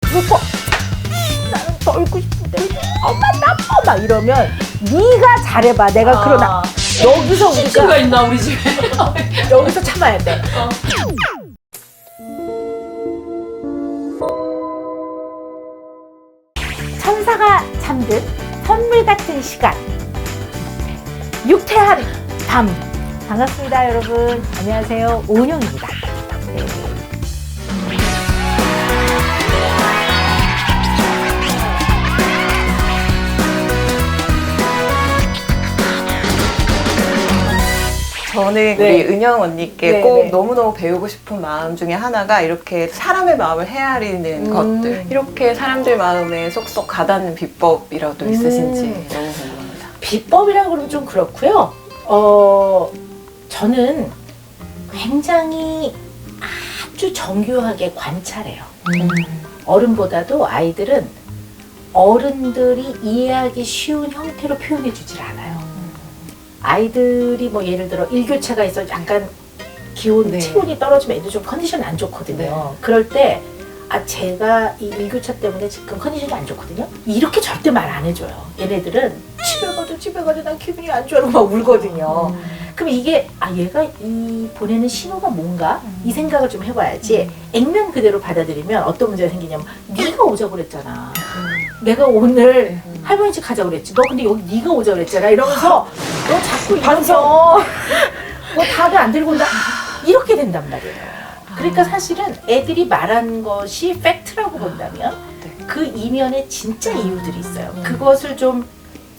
그래서 나는 떨고 싶은데 엄마 나빠 막 이러면 네가 잘해봐. 내가 그러나 여기서 친구가 우리가 있나 우리 집에? 여기서 참아야 돼. 천사가 잠든 선물 같은 시간. 유쾌한 밤. 반갑습니다, 여러분. 안녕하세요. 오은영입니다. 네. 저는 네. 우리 은영 언니께 네, 꼭 네. 너무너무 배우고 싶은 마음 중에 하나가 이렇게 사람의 마음을 헤아리는 것들, 이렇게 사람들 마음에 쏙쏙 가닿는 비법이라도 있으신지 너무 궁금합니다. 비법이라고 그러면 좀 그렇고요. 저는 굉장히 아주 정교하게 관찰해요. 어른보다도 아이들은 어른들이 이해하기 쉬운 형태로 표현해 주질 않아요. 아이들이 뭐 예를 들어 일교차가 있어 약간 기온, 네. 체온이 떨어지면 애들 좀 컨디션이 안 좋거든요. 네. 그럴 때 제가 이 일교차 때문에 지금 컨디션이 안 좋거든요. 이렇게 절대 말 안 해줘요. 얘네들은 집에 가도 난 기분이 안 좋아. 막 울거든요. 그럼 이게 얘가 이 보내는 신호가 뭔가 이 생각을 좀 해봐야지. 액면 그대로 받아들이면 어떤 문제가 생기냐면 네가 오자고 그랬잖아. 내가 오늘 할머니 집 가자고 그랬지. 너 근데 여기 네가 오자고 그랬잖아. 이러면서 너 자꾸 이러면서 뭐 다들 안 들고 온다. 이렇게 된단 말이에요. 그러니까 사실은 애들이 말한 것이 팩트라고 본다면 그 이면에 진짜 이유들이 있어요. 그것을 좀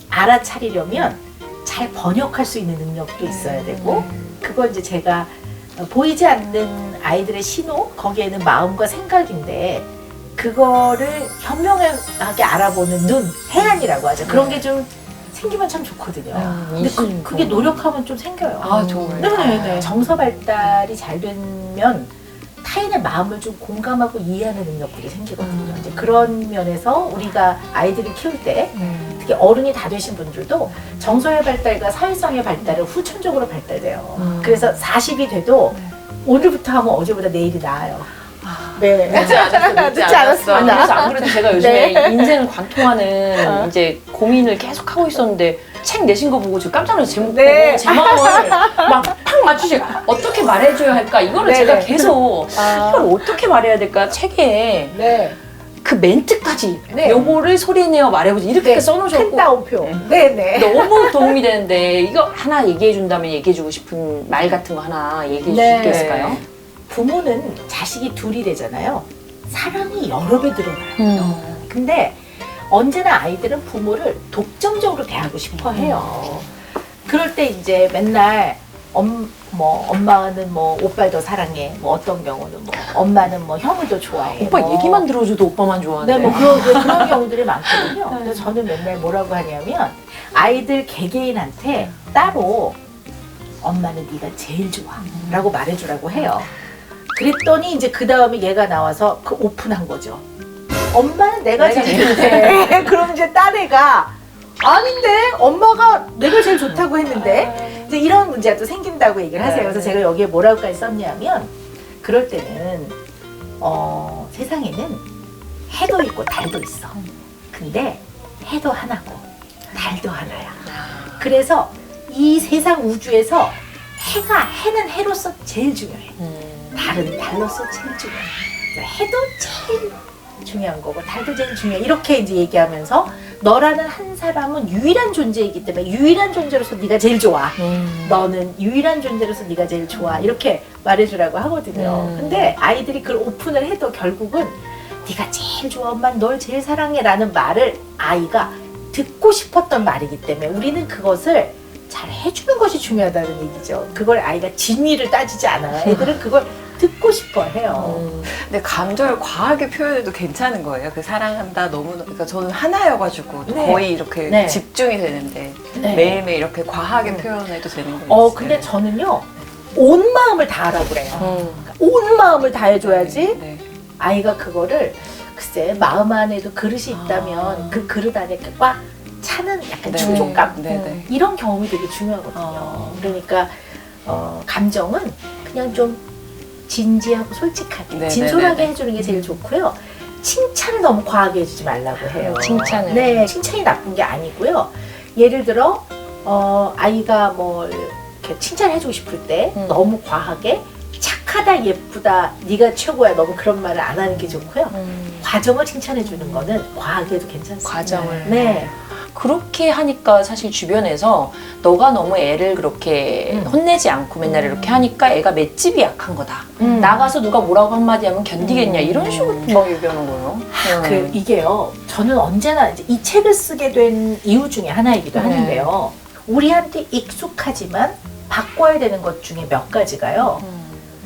알아차리려면 잘 번역할 수 있는 능력도 있어야 되고, 그걸 이제 제가 보이지 않는 아이들의 신호, 거기에는 마음과 생각인데 그거를 현명하게 알아보는 눈, 해안이라고 하죠. 그런 게 좀 생기면 참 좋거든요. 근데 그게 노력하면 좀 생겨요. 아, 정말. 네네네. 정서 발달이 잘 되면 타인의 마음을 좀 공감하고 이해하는 능력들이 생기거든요. 이제 그런 면에서 우리가 아이들을 키울 때 특히 어른이 다 되신 분들도 정서의 발달과 사회성의 발달은 후천적으로 발달돼요. 그래서 40이 돼도 오늘부터 하면 어제보다 내일이 나아요. 네. 늦지 않았어. 늦지 않았습니다. 아니, 그래서 안 그래도 제가 요즘에 네. 인생을 관통하는 이제 고민을 계속 하고 있었는데 책 내신 거 보고 저 깜짝 놀라서 제목 네. 보고 제 마음을 막 팍 맞추시고 어떻게 말해줘야 할까 이거를 네, 제가 네. 계속 이걸 어떻게 말해야 될까 책에 네. 그 멘트까지 네. 요거를 소리내어 말해보지 이렇게 큰 써놓으셨고 따옴표. 네네. 너무 도움이 되는데 이거 하나 얘기해 준다면 얘기해주고 싶은 말 같은 거 하나 얘기해 네. 주실 게 있을까요? 부모는 자식이 둘이 되잖아요. 사랑이 여러 배 들어가요. 근데 언제나 아이들은 부모를 독점적으로 대하고 싶어 해요. 그럴 때 이제 맨날 엄마는 뭐 오빠를 더 사랑해. 뭐 어떤 경우는 뭐 엄마는 뭐 형을 더 좋아해. 오빠 뭐. 얘기만 들어줘도 오빠만 좋아하는데. 네, 뭐 그런 경우들이 많거든요. 그래서 저는 맨날 뭐라고 하냐면 아이들 개개인한테 따로 엄마는 네가 제일 좋아 라고 말해주라고 해요. 그랬더니 이제 그 다음에 얘가 나와서 그 오픈한 거죠. 엄마는 내가 제일 좋대. 그럼 이제 딸애가 아닌데 엄마가 내가 제일 좋다고 했는데 이제 이런 문제가 또 생긴다고 얘기를 하세요. 그래서 제가 여기에 뭐라고까지 썼냐면 그럴 때는 세상에는 해도 있고 달도 있어. 근데 해도 하나고 달도 하나야. 그래서 이 세상 우주에서 해는 해로서 제일 중요해. 달은 달로서 제일 중요해. 해도 제일 중요한 거고 달도 제일 중요해. 이렇게 이제 얘기하면서 너라는 한 사람은 유일한 존재이기 때문에 유일한 존재로서 네가 제일 좋아. 너는 유일한 존재로서 네가 제일 좋아. 이렇게 말해주라고 하거든요. 근데 아이들이 그걸 오픈을 해도 결국은 네가 제일 좋아, 엄마는 널 제일 사랑해 라는 말을 아이가 듣고 싶었던 말이기 때문에 우리는 그것을 잘 해주는 것이 중요하다는 얘기죠. 그걸 아이가 진위를 따지지 않아요. 애들은 그걸 듣고 싶어 해요. 근데 감정을 과하게 표현해도 괜찮은 거예요. 그 사랑한다 너무 그러니까 저는 하나여가지고 네. 거의 이렇게 네. 집중이 되는데 네. 매일매일 이렇게 과하게 표현해도 되는 거예요. 근데 저는요 온 마음을 다하라고 그래요. 온 마음을 다해줘야지 네. 아이가 그거를 글쎄 마음 안에도 그릇이 있다면 그 그릇 안에 꽉 차는 약간 네. 충족감 네. 이런 경험이 되게 중요하거든요. 그러니까 감정은 그냥 좀 진지하고 솔직하게 네, 진솔하게 네, 네. 해주는 게 제일 좋고요. 칭찬을 너무 과하게 해주지 말라고 해요. 칭찬을. 네, 칭찬이 나쁜 게 아니고요. 예를 들어 아이가 뭐 이렇게 칭찬해주고 싶을 때 너무 과하게 착하다, 예쁘다, 네가 최고야, 너무 그런 말을 안 하는 게 좋고요. 과정을 칭찬해주는 거는 과하게 해도 괜찮습니다. 과정을. 네. 그렇게 하니까 사실 주변에서 너가 너무 애를 그렇게 혼내지 않고 맨날 이렇게 하니까 애가 맷집이 약한 거다. 나가서 누가 뭐라고 한마디 하면 견디겠냐 이런 식으로 막 얘기하는 거예요. 이게요. 저는 언제나 이제 이 책을 쓰게 된 이유 중에 하나이기도 하는데요. 우리한테 익숙하지만 바꿔야 되는 것 중에 몇 가지가요.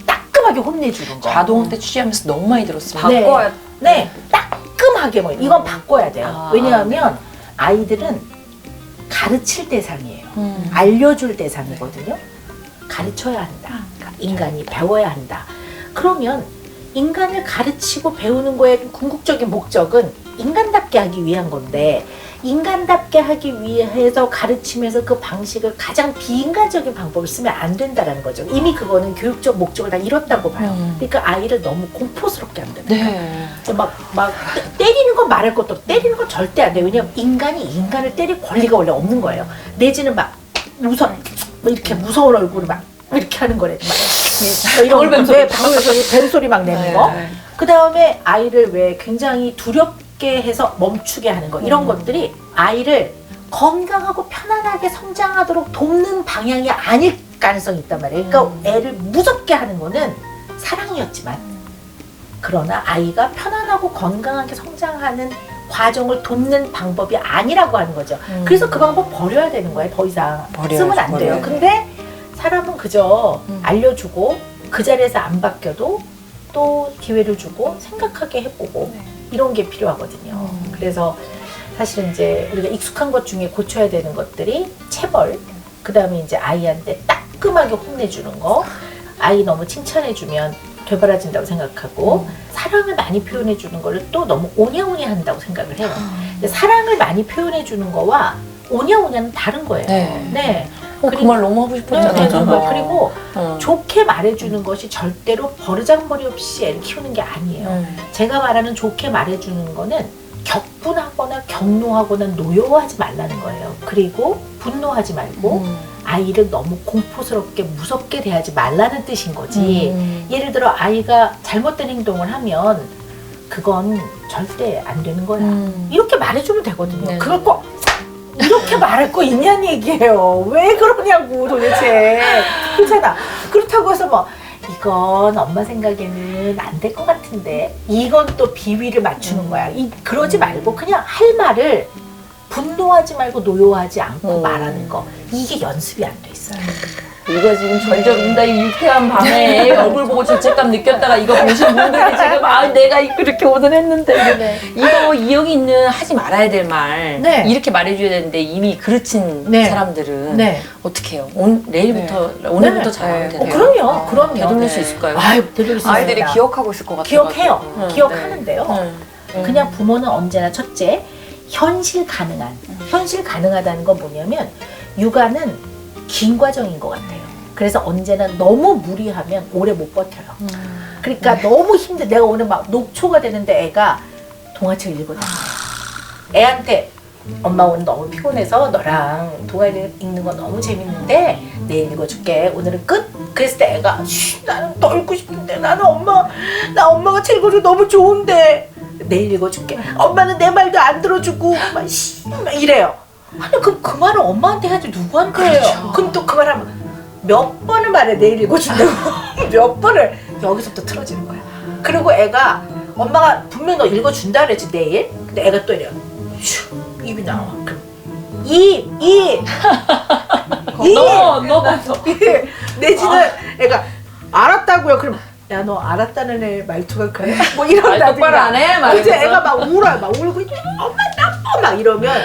따끔하게 혼내주는 거. 자동 때 취재하면서 너무 많이 들었습니다. 네. 바꿔야 네, 따끔하게 뭐 이건 바꿔야 돼요. 왜냐하면 아이들은 가르칠 대상이에요. 알려줄 대상이거든요. 가르쳐야 한다. 인간이 배워야 한다. 그러면 인간을 가르치고 배우는 거의 궁극적인 목적은 인간답게 하기 위한 건데 인간답게 하기 위해서 가르치면서 그 방식을 가장 비인간적인 방법을 쓰면 안 된다는 거죠. 이미 그거는 교육적 목적을 다 이뤘다고 봐요. 그러니까 아이를 너무 공포스럽게 안 된다. 네. 막 때리는 건 말할 것도 없고 때리는 건 절대 안 돼요. 왜냐면 인간이 인간을 때릴 권리가 원래 없는 거예요. 내지는 막 이렇게 무서운 얼굴을 막 이렇게 하는 거래. 막 이런 방울뱀소리 뱀소리 막 내는 거. 그 다음에 아이를 왜 굉장히 두렵게 해서 멈추게 하는 거. 이런 것들이 아이를 건강하고 편안하게 성장하도록 돕는 방향이 아닐 가능성이 있단 말이에요. 그러니까 애를 무섭게 하는 거는 사랑이었지만 그러나 아이가 편안하고 건강하게 성장하는 과정을 돕는 방법이 아니라고 하는 거죠. 그래서 그 방법 버려야 되는 거예요. 더 이상 쓰면 안 돼요. 근데 사람은 그저 알려주고 그 자리에서 안 바뀌어도 또 기회를 주고 생각하게 해보고 이런 게 필요하거든요. 그래서 사실은 이제 우리가 익숙한 것 중에 고쳐야 되는 것들이 체벌, 그 다음에 이제 아이한테 따끔하게 혼내주는 거, 아이 너무 칭찬해주면 되바라진다고 생각하고 사랑을 많이 표현해주는 거를 또 너무 오냐오냐 한다고 생각을 해요. 근데 사랑을 많이 표현해주는 거와 오냐오냐는 다른 거예요. 네. 그 말 너무 하고 싶었잖아요. 네, 정말. 그리고 좋게 말해주는 것이 절대로 버르장머리 없이 애를 키우는 게 아니에요. 제가 말하는 좋게 말해주는 거는 격분하거나 경노하거나 노여워하지 말라는 거예요. 그리고 분노하지 말고 아이를 너무 공포스럽게 무섭게 대하지 말라는 뜻인 거지. 예를 들어 아이가 잘못된 행동을 하면 그건 절대 안 되는 거야. 이렇게 말해주면 되거든요. 그걸 꼭 이렇게 말할 거 있냐는 얘기예요. 왜 그러냐고 도대체. 그렇잖아. 그렇다고 해서 뭐 이건 엄마 생각에는 안 될 것 같은데 이건 또 비위를 맞추는 거야. 그러지 말고 그냥 할 말을 분노하지 말고 노여워하지 않고 말하는 거. 이게 연습이 안 돼 있어요. 이거 지금 절절 운다 이 유쾌한 밤에 얼굴 보고 죄책감 느꼈다가 이거 보신 분들이 지금 내가 이렇게 오늘 했는데 이거 이여기 있는 하지 말아야 될 말 이렇게 말해줘야 되는데 이미 그르친 사람들은 어떻게 해요? 내일부터 오늘부터 잘하면 되나요? 그럼요. 되돌릴 수 있을까요? 되돌릴 수 아이들이 있습니다. 기억하고 있을 것 같아요. 기억해요. 기억하는데요. 그냥 부모는 언제나 첫째 현실 가능하다는 건 뭐냐면 육아는 긴 과정인 것 같아요. 그래서 언제나 너무 무리하면 오래 못 버텨요. 그러니까 너무 힘들. 내가 오늘 막 녹초가 되는데 애가 동화책 읽거든. 애한테 엄마 오늘 너무 피곤해서 너랑 동화 읽는 거 너무 재밌는데 내일 읽어줄게. 오늘은 끝. 그랬을 때 애가 나는 더 읽고 싶은데 나 엄마가 책 읽어줘 너무 좋은데 내일 읽어줄게. 엄마는 내 말도 안 들어주고 막 이래요. 아니 그럼 그 말을 엄마한테 해야지 누구한테 해요? 그럼 또 그 말하면 몇 번을 말해 내일 읽어준다고 몇 번을 여기서부터 틀어지는 거야. 그리고 애가 엄마가 분명 너 읽어준다 그랬지 내일. 근데 애가 또 이래요. 입이 나와. 그럼 내지는 애가 알았다고요. 그럼 야 너 알았다는 애 말투가 그래? 뭐 이런다든가. 똑바로 안 해? 막 이제 애가 막 울어요. 막 울고 엄마 나빠 막 이러면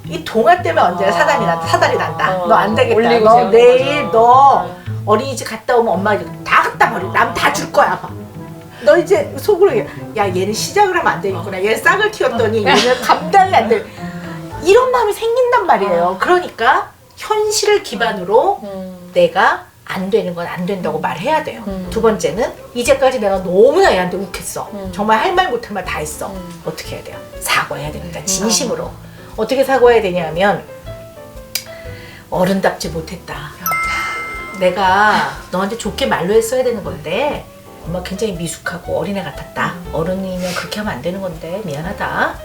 이 동화 때문에 언제나 사달이 난다. 너 안 되겠다. 너 내일 너 어린이집 갔다 오면 엄마 다 갖다 버려. 남 다 줄 거야. 막. 너 이제 속으로 야 얘는 시작을 하면 안 되겠구나. 얘는 싹을 틔웠더니 얘는 감당이 안 돼. 이런 마음이 생긴단 말이에요. 그러니까 현실을 기반으로 내가 안 되는 건 안 된다고 말해야 돼요. 두 번째는 이제까지 내가 너무나 얘한테 욱했어. 정말 할 말 못할 말 다 했어. 어떻게 해야 돼요? 사과해야 됩니다. 진심으로. 어떻게 사과해야 되냐면 어른답지 못했다. 내가 너한테 좋게 말로 했어야 되는 건데 엄마 굉장히 미숙하고 어린애 같았다. 어른이면 그렇게 하면 안 되는 건데 미안하다.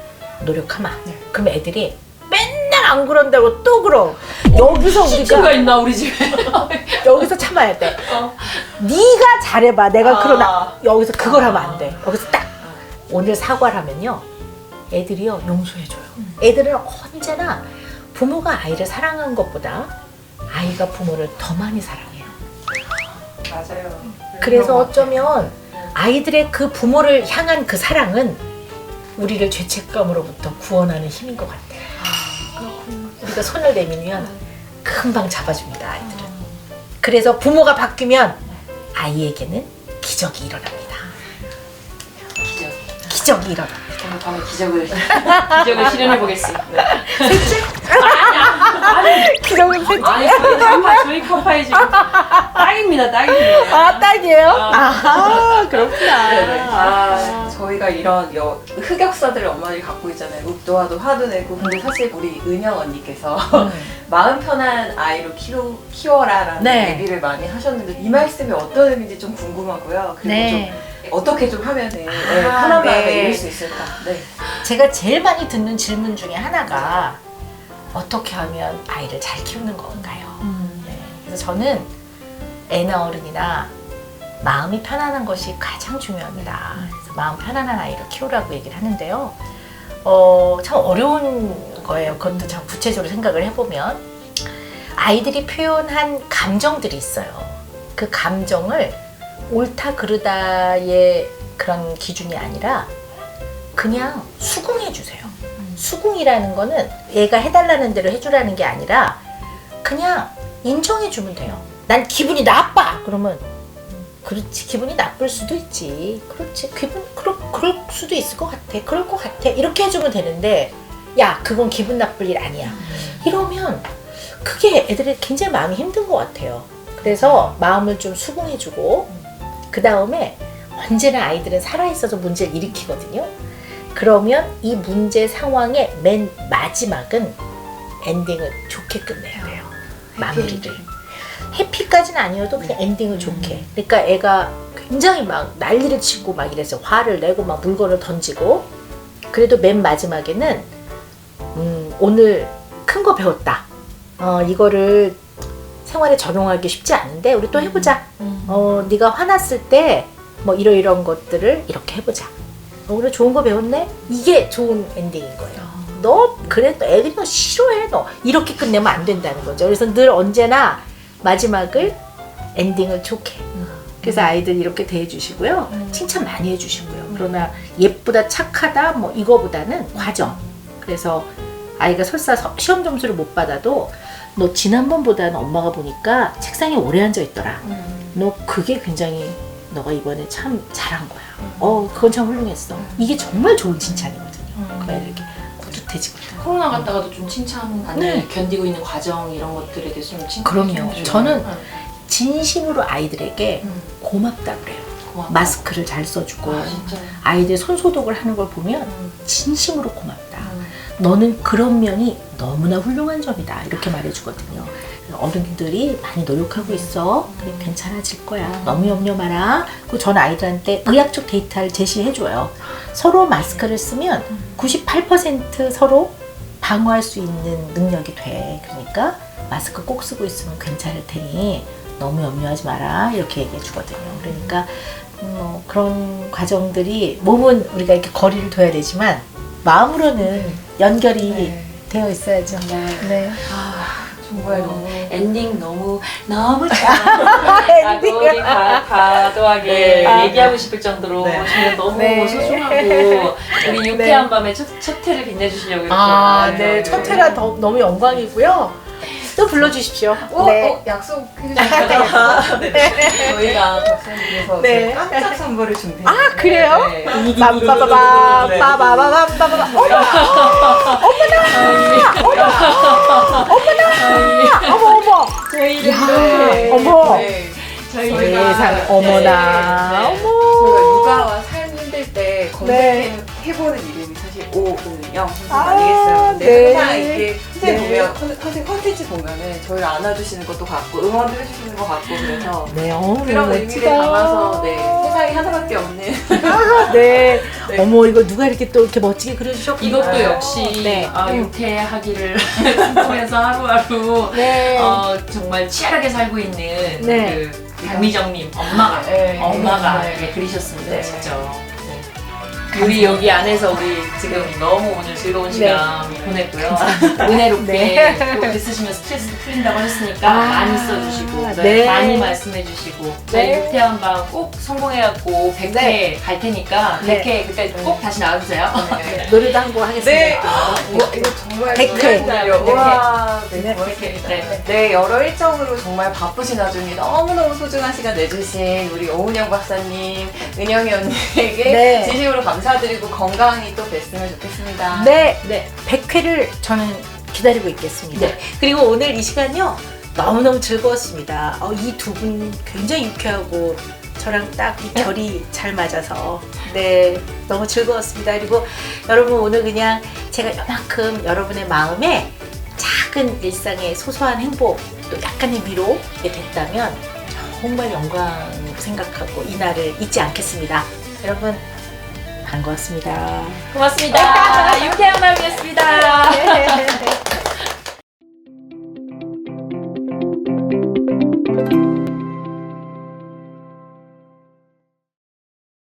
노력하마. 그럼 애들이 맨날 안 그런다고 또 그러. 여기서 친구가 우리가 있나 우리 집에? 여기서 참아야 돼. 네가 잘해봐. 내가 그러나 여기서 그걸 하면 안 돼. 여기서 딱 오늘 사과를 하면요. 애들이요 용서해줘요. 애들은 언제나 부모가 아이를 사랑한 것보다 아이가 부모를 더 많이 사랑해요. 맞아요. 그래서 어쩌면 아이들의 그 부모를 향한 그 사랑은 우리를 죄책감으로부터 구원하는 힘인 것 같아요. 우리가 손을 내밀면 금방 잡아줍니다, 아이들은. 그래서 부모가 바뀌면 아이에게는 기적이 일어납니다. 기적이 일어납니다. 오늘 밤에 기적을 실현해 보겠습니다. 기적은 셋째. 아니 저희 카파에 지금 딱입니다. 아, 딱이에요? 아, 그렇구나. 저희가 이런 흑역사들을 어머니 갖고 있잖아요. 욱도 화도 화도 내고. 근데 사실 우리 은영 언니께서 마음 편한 아이로 키워라라는 네. 얘기를 많이 하셨는데 이 말씀이 어떤 의미인지 좀 궁금하고요. 그리고 네. 좀 어떻게 좀 하면 편한 네. 마음을 이룰 수 있을까? 네. 제가 제일 많이 듣는 질문 중에 하나가 어떻게 하면 아이를 잘 키우는 건가요? 네. 그래서 저는 애나 어른이나 마음이 편안한 것이 가장 중요합니다. 그래서 마음 편안한 아이를 키우라고 얘기를 하는데요. 참 어려운 거예요. 그것도 참 구체적으로 생각을 해보면 아이들이 표현한 감정들이 있어요. 그 감정을 옳다 그르다의 그런 기준이 아니라 그냥 수긍해 주세요. 수긍이라는 거는 얘가 해달라는 대로 해주라는 게 아니라 그냥 인정해 주면 돼요. 난 기분이 나빠! 그러면 그렇지, 기분이 나쁠 수도 있지. 그렇지, 그럴 수도 있을 것 같아. 그럴 것 같아. 이렇게 해주면 되는데 야, 그건 기분 나쁠 일 아니야. 이러면 그게 애들이 굉장히 마음이 힘든 것 같아요. 그래서 마음을 좀 수긍해주고 그 다음에 언제나 아이들은 살아있어서 문제를 일으키거든요. 그러면 이 문제 상황의 맨 마지막은 엔딩을 좋게 끝내야 돼요. 마무리를. 해피까지는 아니어도 그냥 엔딩을 좋게. 그러니까 애가 굉장히 막 난리를 치고 막 이래서 화를 내고 막 물건을 던지고 그래도 맨 마지막에는 오늘 큰 거 배웠다. 이거를 생활에 적용하기 쉽지 않은데 우리 또 해보자. 네가 화났을 때 뭐 이런 것들을 이렇게 해보자. 오늘 좋은 거 배웠네? 이게 좋은 엔딩인 거예요. 너 그래? 너 애들이 너 싫어해? 너 이렇게 끝내면 안 된다는 거죠. 그래서 늘 언제나 마지막을 엔딩을 좋게. 그래서 아이들 이렇게 대해주시고요. 칭찬 많이 해주시고요. 그러나 예쁘다 착하다 뭐 이거보다는 과정. 그래서 아이가 설사 시험 점수를 못 받아도 너 지난번보다는 엄마가 보니까 책상에 오래 앉아 있더라. 너 그게 굉장히 너가 이번에 참 잘한 거야. 그건 참 훌륭했어. 이게 정말 좋은 칭찬이거든요. 그 애들 이렇게 뿌듯해지거든요. 코로나 갔다가도 좀 칭찬 많이 네. 견디고 있는 과정 이런 것들에 대해서 좀 칭찬. 그럼요. 저는 진심으로 아이들에게 고맙다 그래요. 고맙다. 마스크를 잘 써주고 진짜. 아이들 손 소독을 하는 걸 보면 진심으로 고맙다. 너는 그런 면이 너무나 훌륭한 점이다. 이렇게 말해주거든요. 어른들이 많이 노력하고 있어. 그래, 괜찮아질 거야. 너무 염려 마라. 그리고 전 아이들한테 의학적 데이터를 제시해줘요. 서로 마스크를 쓰면 98% 서로 방어할 수 있는 능력이 돼. 그러니까 마스크 꼭 쓰고 있으면 괜찮을 테니 너무 염려하지 마라. 이렇게 얘기해 주거든요. 그러니까 그런 과정들이 몸은 우리가 이렇게 거리를 둬야 되지만 마음으로는 연결이 되어 있어야죠. 네. 정말 너무 엔딩 너무 잘라고 우리 과도하게 얘기하고 싶을 정도로 정말 너무 소중하고 우리 유쾌한 밤에 첫 회를 빛내주시려고 이렇게 네. 첫 회라 너무 영광이고요. 또 불러주십시오. 약속해주셨어요. 저희가 박사님께서 네. 깜짝 선물을 준비했는데. 아, 그래요? 네. 빠바바바 빠바바바바바바. 어머. 저희를 네. 어머. 네. 세상에, 어머나. 네. 어머. 저희가 육아와 삶 힘들 때 검색해보는 이름이 사실 오은영 선생님 아니겠어요? 근데 네. 항상 이게 선생님 네. 보면 선생님 컨텐츠 보면은 저희를 안아주시는 것도 같고 응원도 해주시는 것 같고 그래서 네, 그런 의미를 담아서 세상에 하나밖에 없는 네. 네. 어머, 이거 누가 이렇게 또 이렇게 멋지게 그려주셨구나. 이것도 역시 네. 유태하기를 꿈꾸면서 하루하루 네. 정말 치열하게 살고 있는 네. 그 박미정님 엄마가 네. 이렇게 그리셨습니다. 네. 직접. 우리 여기 안에서 우리 지금 너무 오늘 즐거운 시간 보냈고요. 은혜롭게 또 있으시면 스트레스도 풀린다고 하셨으니까 많이 써주시고 네. 많이 말씀해주시고 저희 네. 유태한 밤 꼭 성공해갖고 100회 갈 테니까 네. 100회 그때 꼭 다시 나와주세요. 노래도 한 곡 하겠습니다. 네. 이거 정말 100회. 와, 네, 네. 고맙습니다. 네. 네, 여러 일정으로 정말 바쁘신 와중에 너무너무 소중한 시간 내주신 우리 오은영 박사님, 은영이 언니에게 네. 진심으로 감사드리고 건강히 또 뵀으면 좋겠습니다. 네. 네. 100회를 저는 기다리고 있겠습니다. 네. 그리고 오늘 이 시간요, 너무너무 즐거웠습니다. 이 두 분 굉장히 유쾌하고 저랑 딱 이 결이 잘 맞아서 네, 너무 즐거웠습니다. 그리고 여러분 오늘 그냥 제가 이만큼 여러분의 마음에 작은 일상의 소소한 행복 또 약간의 위로 됐다면 정말 영광 생각하고 이 날을 잊지 않겠습니다. 여러분 반가웠습니다. 고맙습니다. 유쾌한 밤이었습니다.